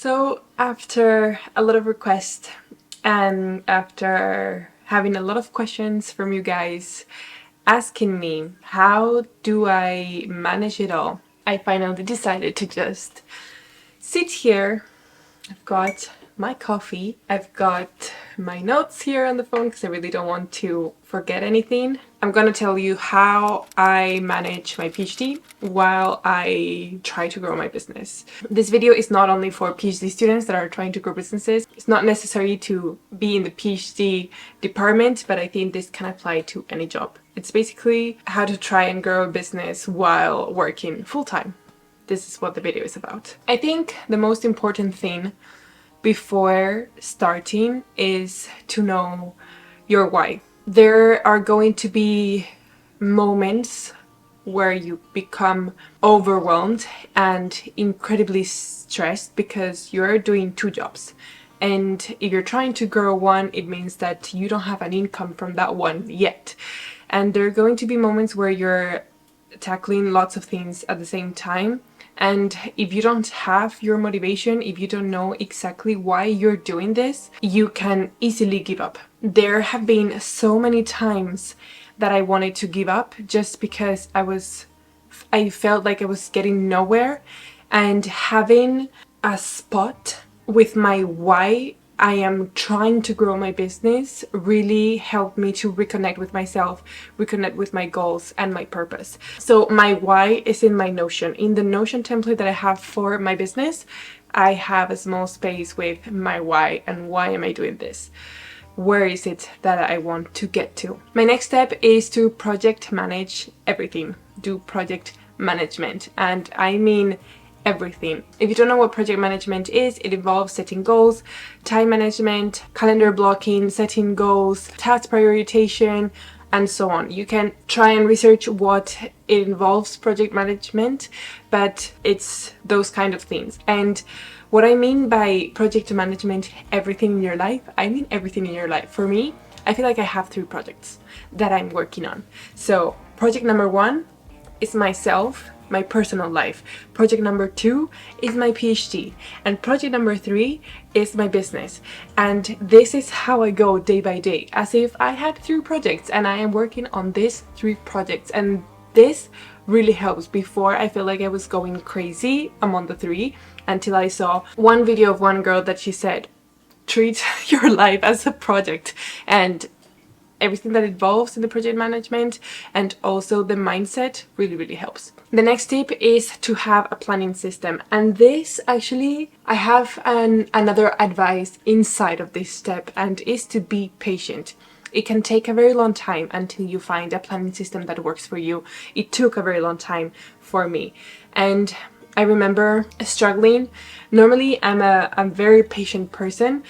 So after a lot of requests and after having a lot of questions from you guys asking me how do I manage it all, I finally decided to just sit here. I've got my coffee, I've got my notes here on the phone because I really don't want to forget anything. I'm gonna tell you how I manage my PhD while I try to grow my business. This video is not only for PhD students that are trying to grow businesses. It's not necessary to be in the PhD department, but I think this can apply to any job. It's basically how to try and grow a business while working full-time. This is what the video is about. I think the most important thing before starting is to know your why. There are going to be moments where you become overwhelmed and incredibly stressed because you're doing two jobs. And if you're trying to grow one, it means that you don't have an income from that one yet. And there are going to be moments where you're tackling lots of things at the same time. And if you don't have your motivation, if you don't know exactly why you're doing this, you can easily give up. There have been so many times that I wanted to give up just because I felt like I was getting nowhere, and having a spot with my why I am trying to grow my business really helped me to reconnect with myself, reconnect with my goals and my purpose. So my why is in my Notion. In the Notion template that I have for my business, I have a small space with my why and why am I doing this? Where is it that I want to get to? My next step is to project manage everything, do project management, and I mean everything. If you don't know what project management is, it involves setting goals, time management, calendar blocking, setting goals, task prioritization, and so on. You can try and research what it involves project management, but it's those kind of things. And what I mean by project management, everything in your life, I mean everything in your life. For me, I feel like I have 3 projects that I'm working on. So project number 1 is myself, my personal life. Project number 2 is my PhD, and project number 3 is my business. And this is how I go day by day, as if I had 3 projects and I am working on these 3 projects. And this really helps. Before, I feel like I was going crazy among the 3 until I saw one video of one girl that she said, treat your life as a project, and everything that involves in the project management and also the mindset really helps. The next tip is to have a planning system, and this actually I have another advice inside of this step, and is to be patient. It can take a very long time until you find a planning system that works for you. It took a very long time for me, and I remember struggling. Normally I'm a very patient person,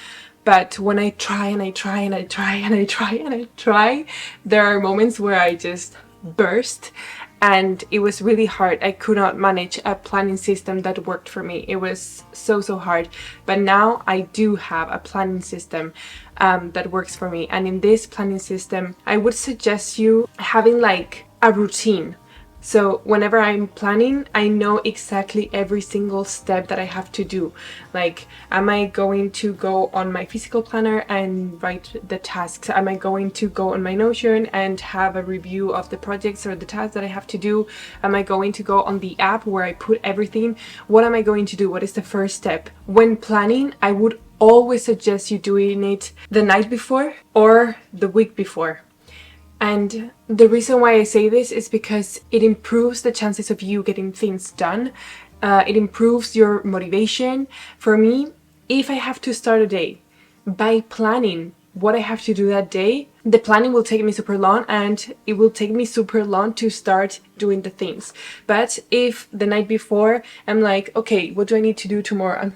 but when I try and I try and I try and I try and I try, there are moments where I just burst, and it was really hard. I could not manage a planning system that worked for me. It was so hard. But now I do have a planning system that works for me. And in this planning system, I would suggest you having like a routine. So whenever I'm planning, I know exactly every single step that I have to do. Like, am I going to go on my physical planner and write the tasks? Am I going to go on my Notion and have a review of the projects or the tasks that I have to do? Am I going to go on the app where I put everything? What am I going to do? What is the first step? When planning, I would always suggest you doing it the night before or the week before. And the reason why I say this is because it improves the chances of you getting things done. It improves your motivation. For me, if I have to start a day by planning what I have to do that day, the planning will take me super long, and it will take me super long to start doing the things. But if the night before I'm like, okay, what do I need to do tomorrow?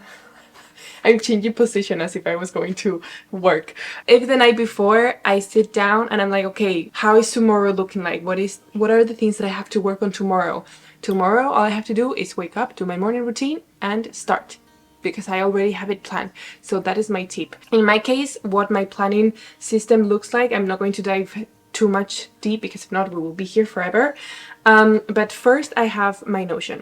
I'm changing position as if I was going to work. If the night before I sit down and I'm like, okay, how is tomorrow looking like? What are the things that I have to work on tomorrow? Tomorrow, all I have to do is wake up, do my morning routine, and start, because I already have it planned. So that is my tip. In my case, what my planning system looks like, I'm not going to dive too much deep, because if not, we will be here forever. But first I have my Notion.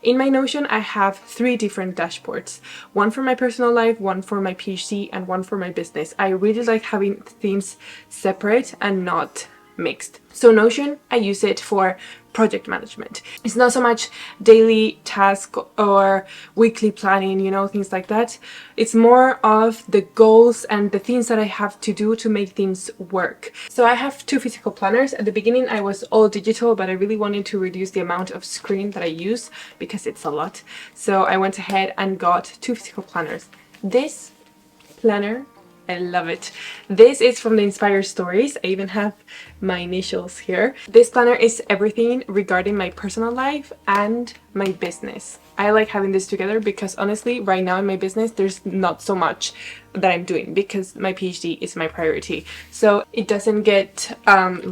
In my Notion, I have 3 different dashboards. One for my personal life, one for my PhD, and one for my business. I really like having things separate and not mixed. So Notion, I use it for project management. It's not so much daily task or weekly planning, you know, things like that. It's more of the goals and the things that I have to do to make things work. So I have 2 physical planners. At the beginning I was all digital, but I really wanted to reduce the amount of screen that I use because it's a lot. So I went ahead and got 2 physical planners. This planner, I love it. This is from the Inspire Stories. I even have my initials here. This planner is everything regarding my personal life and my business. I like having this together because honestly, right now in my business, there's not so much that I'm doing because my PhD is my priority. So it doesn't get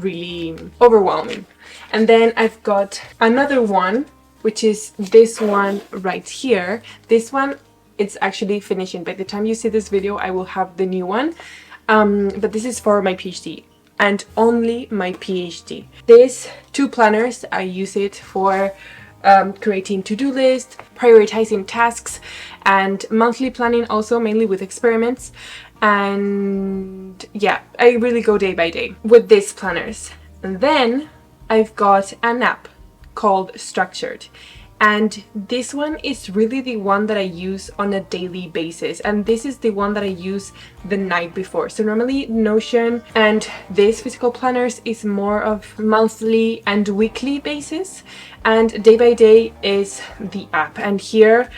really overwhelming. And then I've got another one, which is this one right here. This one, it's actually finishing. By the time you see this video, I will have the new one. But this is for my PhD and only my PhD. These 2 planners, I use it for creating to-do lists, prioritizing tasks, and monthly planning also, mainly with experiments. And yeah, I really go day by day with these planners. And then I've got an app called Structured. And this one is really the one that I use on a daily basis, and this is the one that I use the night before. So normally Notion and these physical planners is more of monthly and weekly basis, and day by day is the app. And here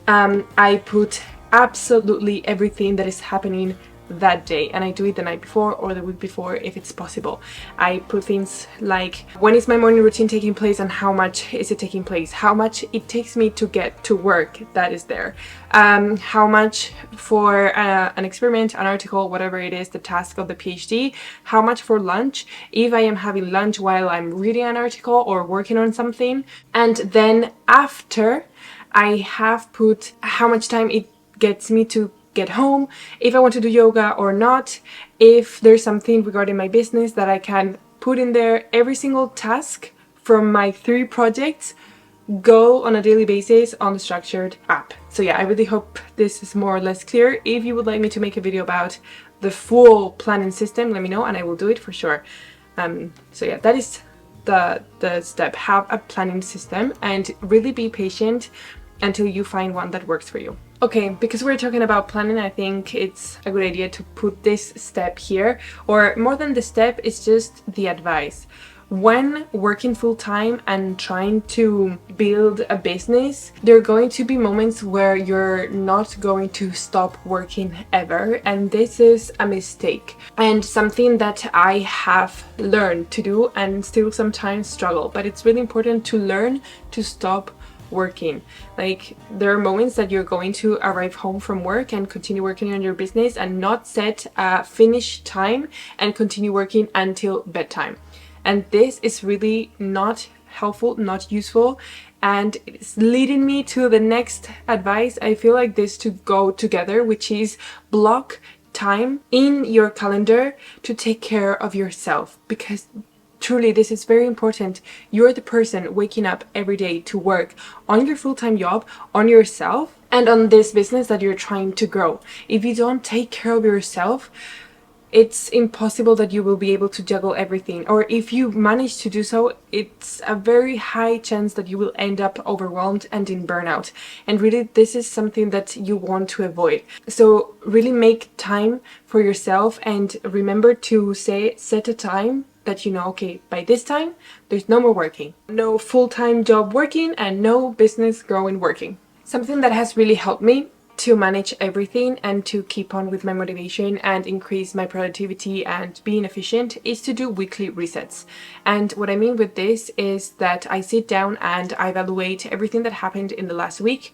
I put absolutely everything that is happening that day, and I do it the night before or the week before if it's possible. I put things like when is my morning routine taking place and how much is it taking place, how much it takes me to get to work, that is there, how much for an experiment, an article, whatever it is, the task of the PhD, how much for lunch, if I am having lunch while I'm reading an article or working on something. And then after, I have put how much time it gets me to get home, if I want to do yoga or not, if there's something regarding my business that I can put in there. Every single task from my 3 projects go on a daily basis on the Structured app. So yeah, I really hope this is more or less clear. If you would like me to make a video about the full planning system, let me know and I will do it for sure. So yeah, that is the step. Have a planning system and really be patient until you find one that works for you. Okay, because we're talking about planning, I think it's a good idea to put this step here, or more than the step, it's just the advice. When working full-time and trying to build a business, there are going to be moments where you're not going to stop working ever, and this is a mistake and something that I have learned to do and still sometimes struggle, but it's really important to learn to stop working. Like, there are moments that you're going to arrive home from work and continue working on your business and not set a finish time and continue working until bedtime. And this is really not helpful, not useful, and it's leading me to the next advice. I feel like this to go together, which is block time in your calendar to take care of yourself, because truly, this is very important. You're the person waking up every day to work on your full-time job, on yourself, and on this business that you're trying to grow. If you don't take care of yourself, it's impossible that you will be able to juggle everything. Or if you manage to do so, it's a very high chance that you will end up overwhelmed and in burnout. And really, this is something that you want to avoid. So really make time for yourself and remember to set a time that you know, okay, by this time, there's no more working. No full-time job working and no business growing working. Something that has really helped me to manage everything and to keep on with my motivation and increase my productivity and being efficient is to do weekly resets. And what I mean with this is that I sit down and I evaluate everything that happened in the last week.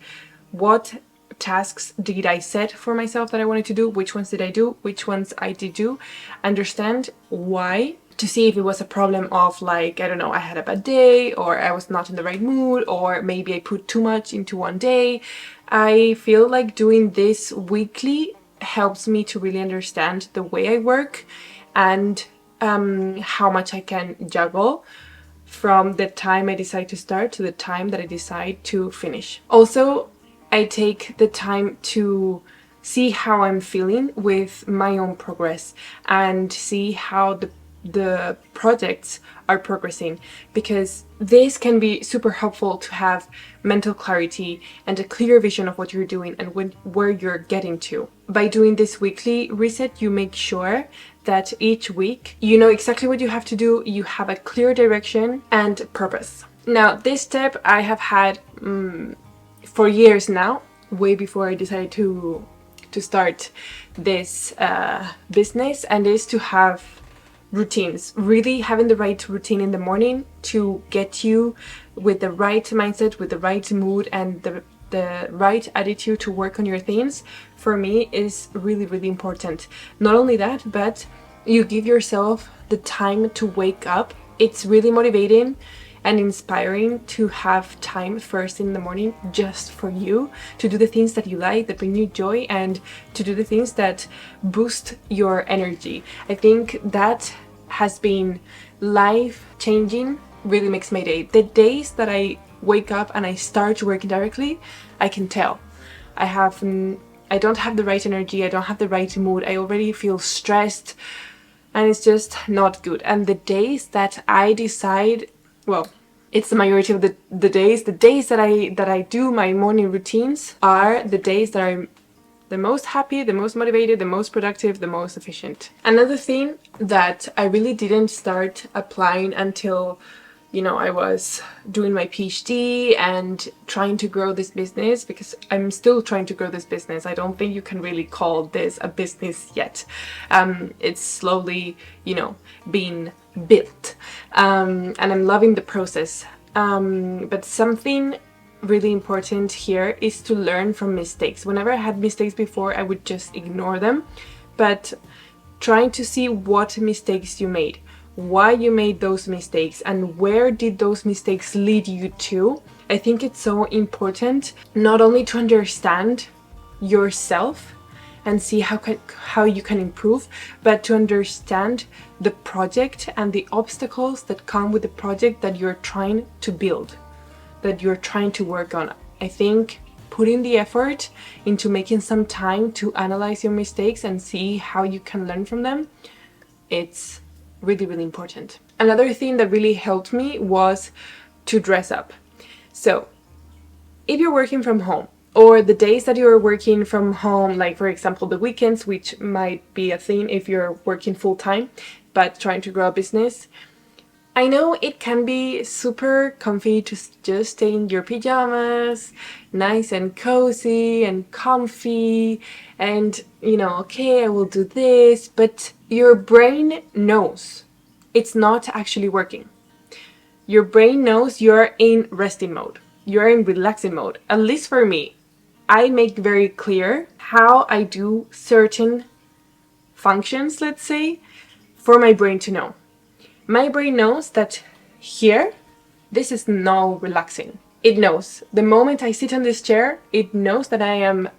What tasks did I set for myself that I wanted to do? Which ones did I do? Which ones I did do? Understand why, to see if it was a problem of, like, I don't know, I had a bad day, or I was not in the right mood, or maybe I put too much into one day. I feel like doing this weekly helps me to really understand the way I work and how much I can juggle from the time I decide to start to the time that I decide to finish. Also, I take the time to see how I'm feeling with my own progress and see how the projects are progressing, because this can be super helpful to have mental clarity and a clear vision of what you're doing and where you're getting to. By doing this weekly reset, you make sure that each week you know exactly what you have to do, you have a clear direction and purpose. Now, this step I have had for years now, way before I decided to start this business, and is to have routines. Really having the right routine in the morning to get you with the right mindset, with the right mood, and the right attitude to work on your things, for me is really, really important. Not only that, but you give yourself the time to wake up. It's really motivating and inspiring to have time first in the morning just for you, to do the things that you like, that bring you joy, and to do the things that boost your energy. I think that has been life-changing, really makes my day. The days that I wake up and I start working directly, I can tell I don't have the right energy, I don't have the right mood, I already feel stressed, and it's just not good. And the days that I decide, well, it's the majority of the days that I do my morning routines are the days that I'm the most happy, the most motivated, the most productive, the most efficient. Another thing that I really didn't start applying until, I was doing my PhD and trying to grow this business, because I'm still trying to grow this business. I don't think you can really call this a business yet. It's slowly, being built. And I'm loving the process. But something really important here is to learn from mistakes. Whenever I had mistakes before, I would just ignore them. But trying to see what mistakes you made, why you made those mistakes, and where did those mistakes lead you to. I think it's so important not only to understand yourself and see how you can improve, but to understand the project and the obstacles that come with the project that you're trying to build, that you're trying to work on. I think putting the effort into making some time to analyze your mistakes and see how you can learn from them, it's really, really important. Another thing that really helped me was to dress up. So if you're working from home, or the days that you're working from home, like for example the weekends, which might be a thing if you're working full-time but trying to grow a business, I know it can be super comfy to just stay in your pajamas, nice and cozy and comfy, and okay, I will do this, but your brain knows it's not actually working. Your brain knows you're in resting mode, you're in relaxing mode. At least for me, I make very clear how I do certain functions, let's say, for my brain to know. My brain knows that here, this is no relaxing. It knows. The moment I sit on this chair, it knows that I am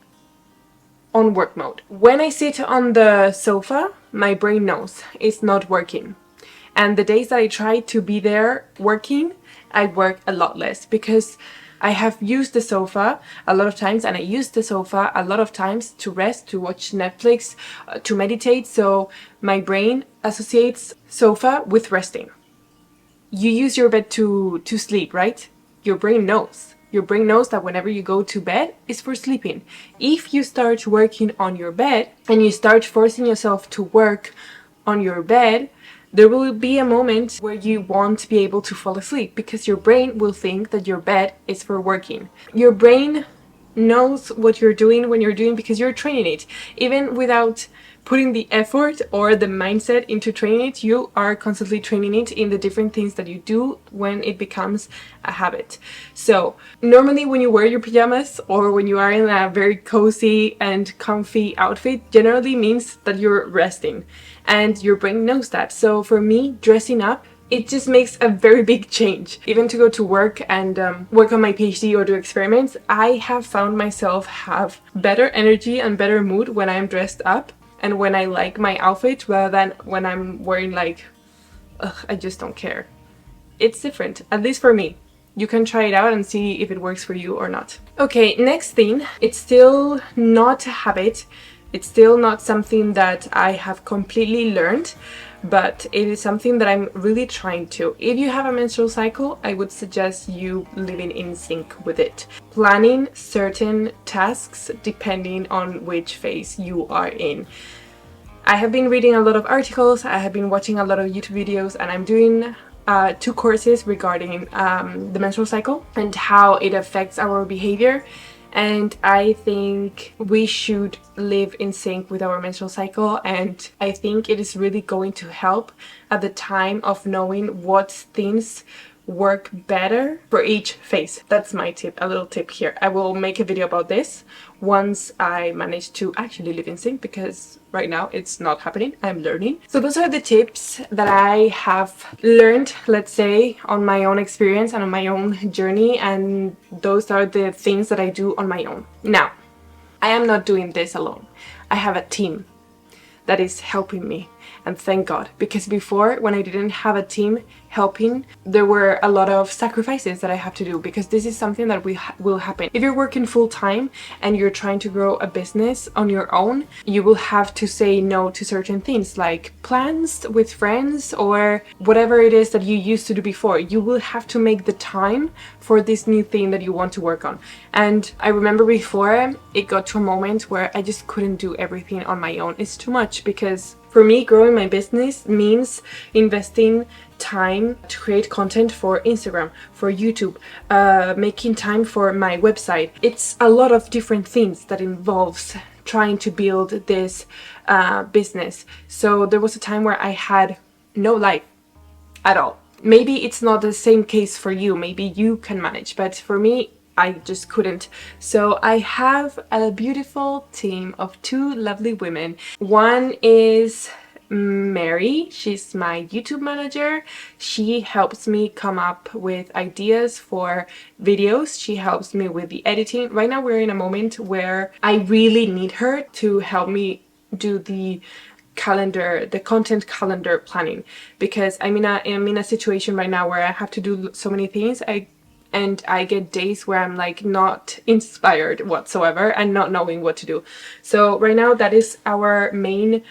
on work mode. When I sit on the sofa, my brain knows it's not working. And the days that I try to be there working, I work a lot less, because I have used the sofa a lot of times, and I use the sofa a lot of times to rest, to watch Netflix, to meditate. So my brain associates sofa with resting. You use your bed to sleep, right? Your brain knows. Your brain knows that whenever you go to bed, it's for sleeping. If you start working on your bed and you start forcing yourself to work on your bed, there will be a moment where you won't be able to fall asleep, because your brain will think that your bed is for working. Your brain knows what you're doing when you're doing, because you're training it. Even without putting the effort or the mindset into training it, you are constantly training it in the different things that you do when it becomes a habit. So normally when you wear your pajamas, or when you are in a very cozy and comfy outfit, generally means that you're resting, and your brain knows that. So for me, dressing up, it just makes a very big change. Even to go to work and work on my PhD or do experiments, I have found myself have better energy and better mood when I'm dressed up. and when I like my outfit rather than when I'm wearing like, ugh, I just don't care. It's different, at least for me. You can try it out and see if it works for you or not. Okay, next thing, it's still not a habit. It's still not something that I have completely learned, but it is something that I'm really trying to. If you have a menstrual cycle, I would suggest you living in sync with it. Planning certain tasks depending on which phase you are in. I have been reading a lot of articles, I have been watching a lot of YouTube videos, and I'm doing 2 courses regarding the menstrual cycle and how it affects our behavior. And I think we should live in sync with our menstrual cycle, and I think it is really going to help at the time of knowing what things work better for each phase. That's my tip, a little tip here. I will make a video about this once I manage to actually live in sync, because right now it's not happening. I'm learning. So those are the tips that I have learned, let's say, on my own experience and on my own journey, and those are the things that I do on my own. Now, I am not doing this alone. I have a team that is helping me, and thank God, because before, when I didn't have a team helping, there were a lot of sacrifices that I have to do, because this is something that will happen. If you're working full-time and you're trying to grow a business on your own, you will have to say no to certain things like plans with friends or whatever it is that you used to do before. You will have to make the time for this new thing that you want to work on. And I remember before, it got to a moment where I just couldn't do everything on my own. It's too much, because for me, growing my business means investing time to create content for Instagram, for YouTube, making time for my website. It's a lot of different things that involves trying to build this business. So there was a time where I had no life at all. Maybe it's not the same case for you, maybe you can manage, but for me, I just couldn't. So I have a beautiful team of 2 lovely women. One is Mary, she's my YouTube manager. She helps me come up with ideas for videos. She helps me with the editing. Right now we're in a moment where I really need her to help me do the calendar, the content calendar planning, because I'm in a situation right now where I have to do so many things. I get days where I'm like not inspired whatsoever and not knowing what to do. So right now that is our main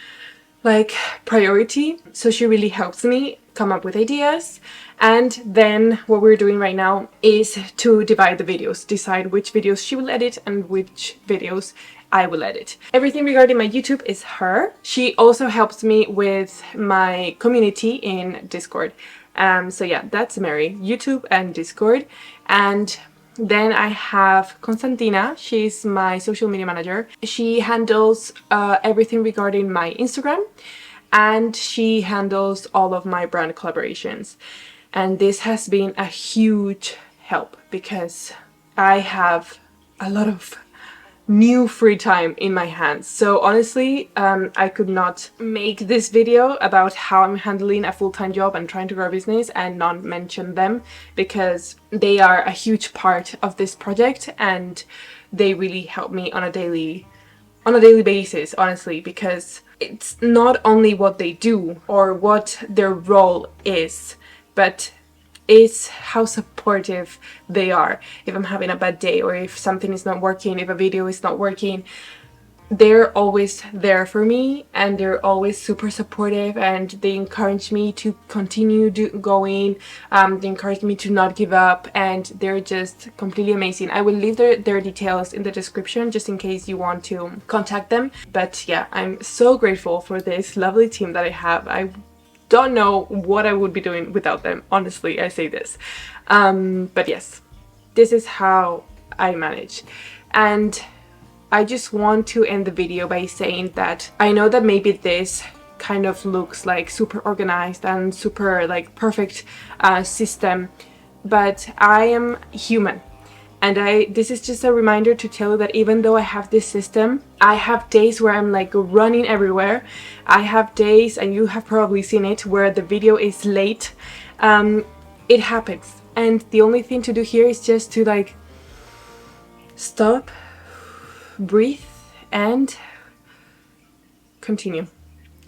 like priority. So she really helps me come up with ideas. And then what we're doing right now is to divide the videos, decide which videos she will edit and which videos I will edit. Everything regarding my YouTube is her. She also helps me with my community in Discord. So yeah, that's Mary, YouTube and Discord. And then I have Constantina, she's my social media manager. She handles everything regarding my Instagram, and she handles all of my brand collaborations. And this has been a huge help, because I have a lot of new free time in my hands. So honestly, I could not make this video about how I'm handling a full-time job and trying to grow a business and not mention them, because they are a huge part of this project and they really help me on a daily basis, honestly, because it's not only what they do or what their role is, but is how supportive they are. If I'm having a bad day, or if something is not working, if a video is not working, they're always there for me, and they're always super supportive, and they encourage me to continue going. They encourage me to not give up, and they're just completely amazing. I will leave their details in the description just in case you want to contact them. But yeah, I'm so grateful for this lovely team that I have. I don't know what I would be doing without them, honestly. I say this, but yes, this is how I manage. And I just want to end the video by saying that I know that maybe this kind of looks like super organized and super like perfect system, but I am human. And this is just a reminder to tell you that even though I have this system, I have days where I'm like running everywhere. I have days, and you have probably seen it, where the video is late. It happens. And the only thing to do here is just to like stop, breathe, and continue.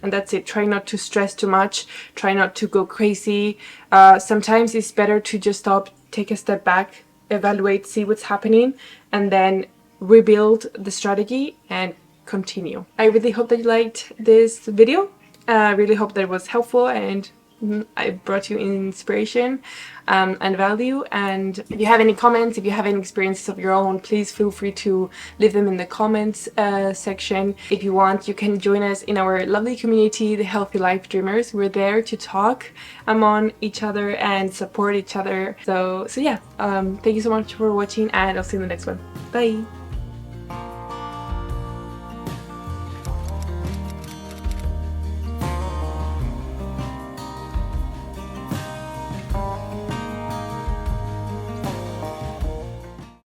And that's it. Try not to stress too much. Try not to go crazy. Sometimes it's better to just stop, take a step back, evaluate, see what's happening, and then rebuild the strategy and continue. I really hope that you liked this video. I really hope that it was helpful and I brought you inspiration and value. And if you have any comments, if you have any experiences of your own, please feel free to leave them in the comments section. If you want, you can join us in our lovely community, the Healthy Life Dreamers. We're there to talk among each other and support each other. So yeah, thank you so much for watching, and I'll see you in the next one. Bye!